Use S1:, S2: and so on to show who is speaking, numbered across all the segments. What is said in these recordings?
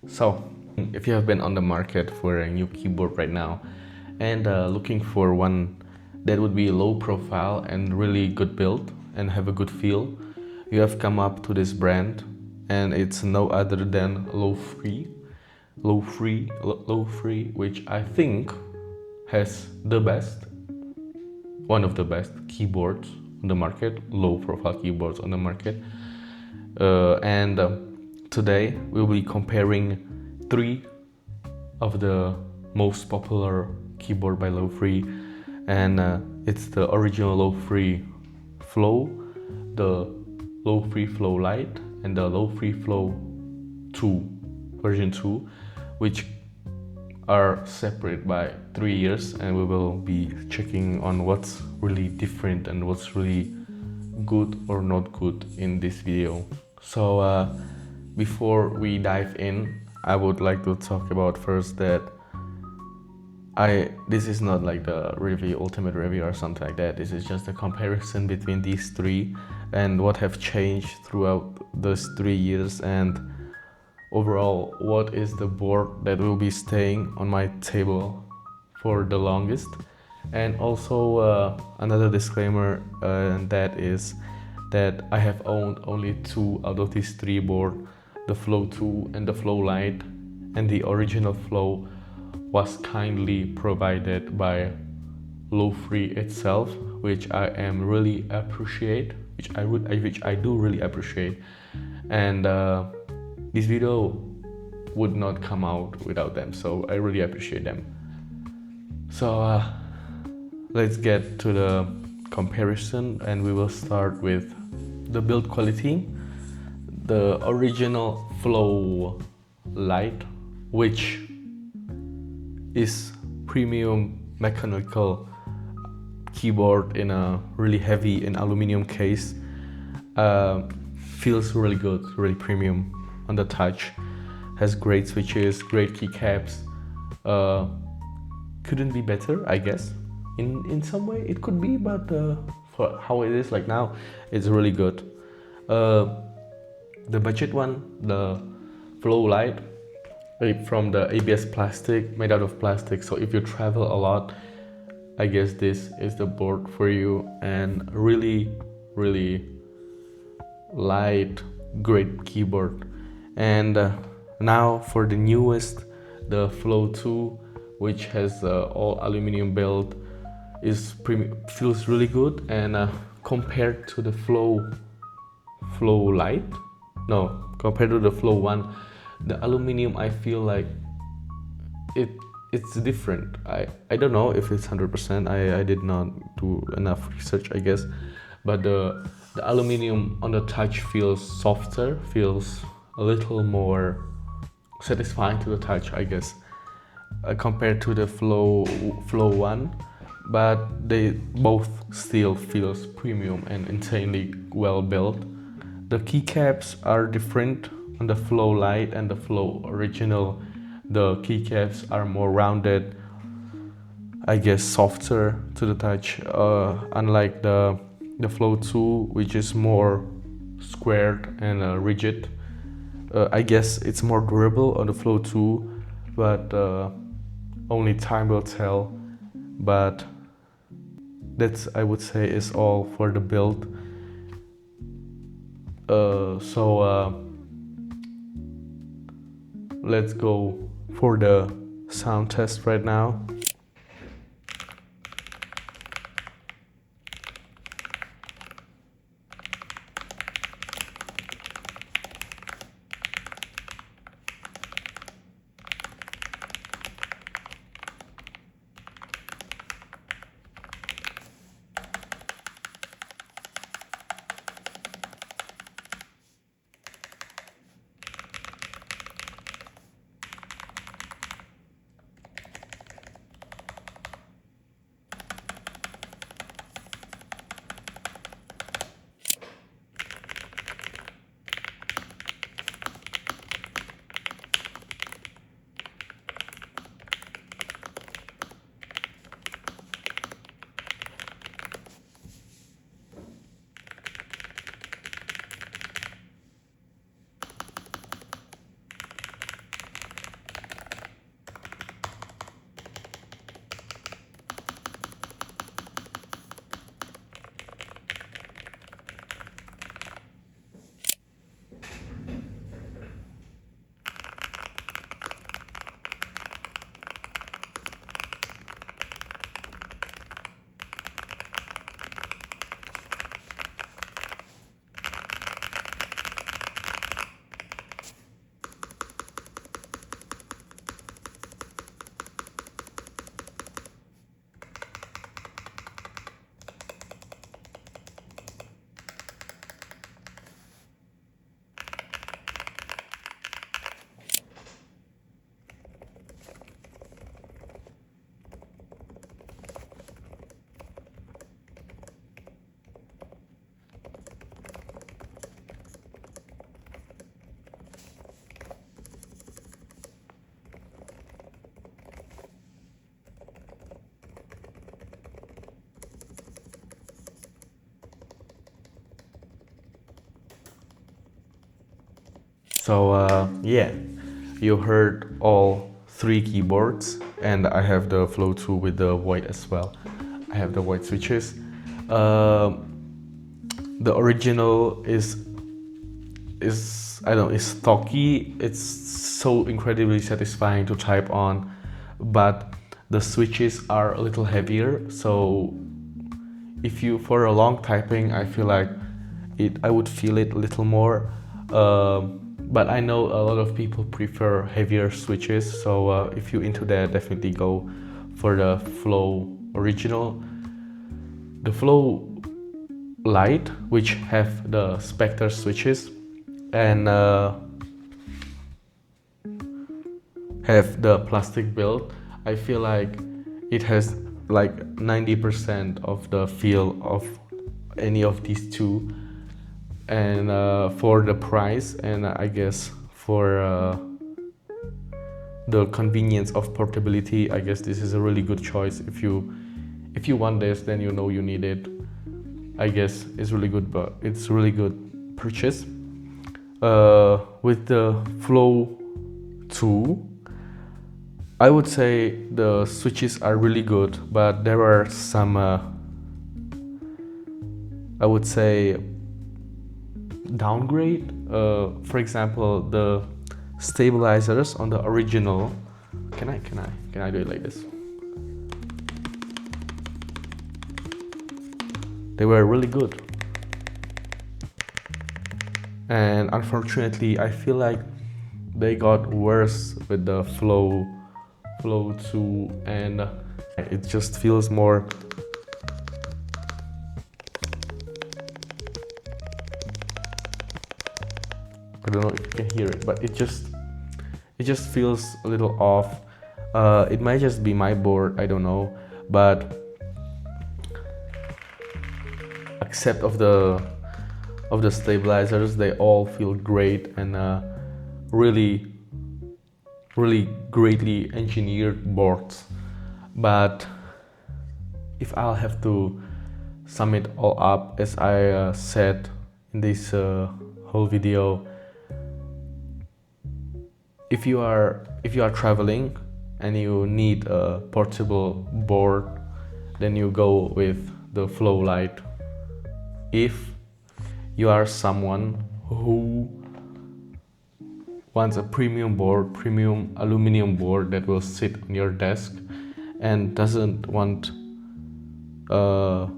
S1: So, if you have been on the market for a new keyboard right now and looking for one that would be low profile and really good build and have a good feel, you have come up to this brand, and it's no other than Lofree, which I think has one of the best keyboards on the market, low profile keyboards on the market. And today we'll be comparing three of the most popular keyboard by Lofree, and it's the original Lofree Flow, the Lofree Flow Lite, and the Lofree Flow 2 version 2, which are separate by 3 years, and we will be checking on what's really different and what's really good or not good in this video. So before we dive in, I would like to talk about first that this is not like the ultimate review or something like that. This is just a comparison between these three and what have changed throughout those 3 years, and overall what is the board that will be staying on my table for the longest. And also another disclaimer, and that is that I have owned only 2 out of these 3 boards, the Flow 2 and the Flow Lite, and the original Flow was kindly provided by Lofree itself, which I am really appreciate, which I do really appreciate, and this video would not come out without them, so I really appreciate them. So let's get to the comparison, and we will start with the build quality. The original Flow Lite, which is premium mechanical keyboard in a really heavy and aluminum case, feels really good, really premium on the touch, has great switches, great keycaps. Couldn't be better, I guess. In some way it could be, but for how it is like now, it's really good. The budget one, the Flow Lite, from the ABS plastic, made out of plastic, so if you travel a lot, I guess this is the board for you. And really light, great keyboard. And now for the newest, the Flow 2, which has all aluminum build, feels really good. And compared to the Flow Lite, compared to the Flow 1, the aluminum, I feel like it's different. I don't know if it's 100%. I did not do enough research, I guess, but the aluminum on the touch feels softer, feels a little more satisfying to the touch, I guess, compared to the Flow 1. But they both still feels premium and insanely well built. The keycaps are different on the Flow Lite and the Flow original. The keycaps are more rounded, I guess softer to the touch, unlike the Flow 2, which is more squared and rigid. I guess it's more durable on the Flow 2, but only time will tell. But that's, I would say, is all for the build. So let's go for the sound test right now. So yeah, you heard all three keyboards, and I have the Flow 2 with the white as well. I have the white switches. The original is I don't know, it's stocky. It's so incredibly satisfying to type on, but the switches are a little heavier. So if you for a long typing, I feel like I would feel it a little more. But I know a lot of people prefer heavier switches. So if you're into that, definitely go for the Flow original. The Flow Lite, which have the Spectre switches and have the plastic build, I feel like it has like 90% of the feel of any of these two, and for the price, and I guess for the convenience of portability, I guess this is a really good choice. If you want this, then you know you need it. I guess it's really good, but it's really good purchase. With the Flow 2, I would say the switches are really good, but there are some, I would say, downgrade. For example, the stabilizers on the original. Can I do it like this? They were really good, and unfortunately I feel like they got worse with the Flow 2, and it just feels more, I don't know if you can hear it, but it just feels a little off. It might just be my board, I don't know, but except of the stabilizers, they all feel great and really greatly engineered boards. But if I'll have to sum it all up, as I said in this whole video, if you are traveling and you need a portable board, then you go with the Flow Lite. If you are someone who wants a premium aluminum board that will sit on your desk and doesn't want the,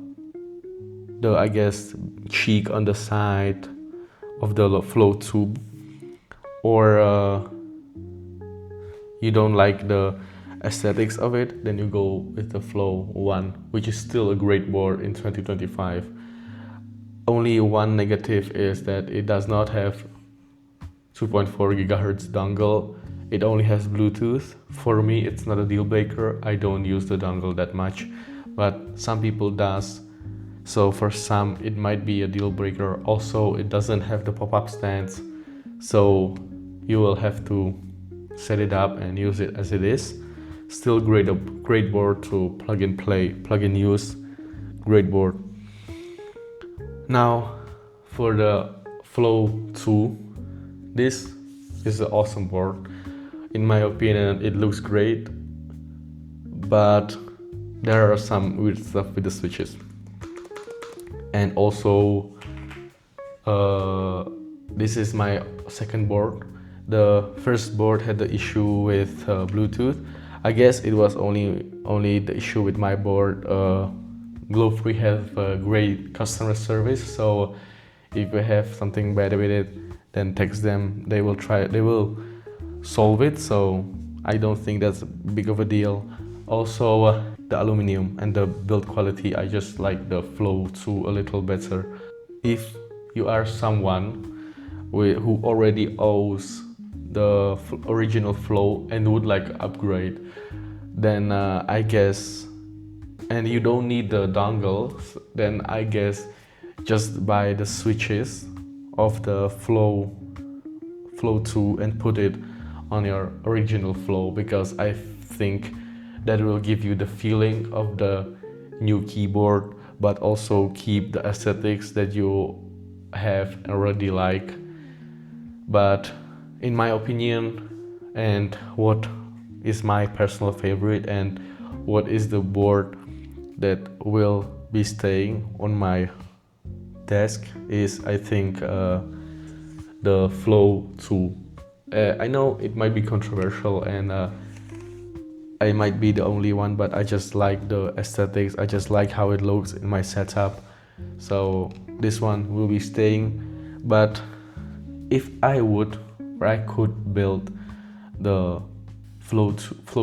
S1: I guess, cheek on the side of the Flow tube, or you don't like the aesthetics of it, then you go with the Flow 1, which is still a great board in 2025. Only one negative is that it does not have 2.4 gigahertz dongle. It only has Bluetooth. For me, it's not a deal breaker. I don't use the dongle that much, but some people does. So for some, it might be a deal breaker. Also, it doesn't have the pop-up stands, so you will have to set it up and use it as it is. Still great board to plug and play, plug and use. Great board. Now for the Flow 2, this is an awesome board. In my opinion, it looks great, but there are some weird stuff with the switches. And also, this is my second board. The first board had the issue with Bluetooth. I guess it was only the issue with my board. Lofree have great customer service, so if you have something bad with it, then text them. They will solve it. So I don't think that's big of a deal. Also, the aluminum and the build quality, I just like the Flow 2 a little better. If you are someone who already owns the original Flow and would like to upgrade, then I guess, and you don't need the dongles, then I guess just buy the switches of the Flow 2 and put it on your original Flow, because I think that will give you the feeling of the new keyboard, but also keep the aesthetics that you have already like. But in my opinion, and what is my personal favorite, and what is the board that will be staying on my desk, is I think the Flow 2. I know it might be controversial, and I might be the only one, but I just like the aesthetics. I just like how it looks in my setup. So this one will be staying. But if I would, or I could build the Flow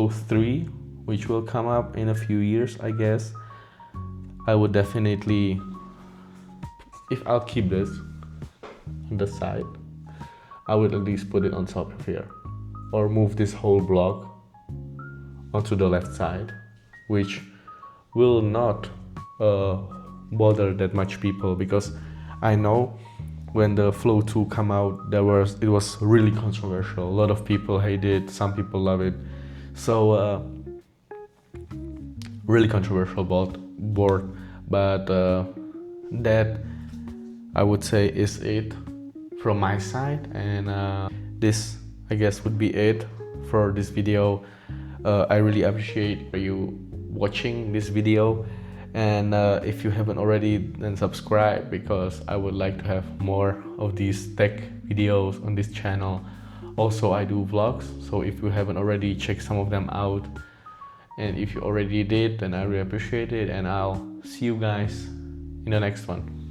S1: 3, which will come up in a few years, I guess, I would definitely, if I'll keep this on the side, I would at least put it on top of here, or move this whole block onto the left side, which will not bother that much people, because I know when the Flow 2 come out, it was really controversial. A lot of people hate it, some people love it. So really controversial board, but that, I would say, is it from my side. And this, I guess, would be it for this video. I really appreciate you watching this video, and if you haven't already, then subscribe, because I would like to have more of these tech videos on this channel. Also, I do vlogs, so if you haven't already, check some of them out, and if you already did, then I really appreciate it, and I'll see you guys in the next one.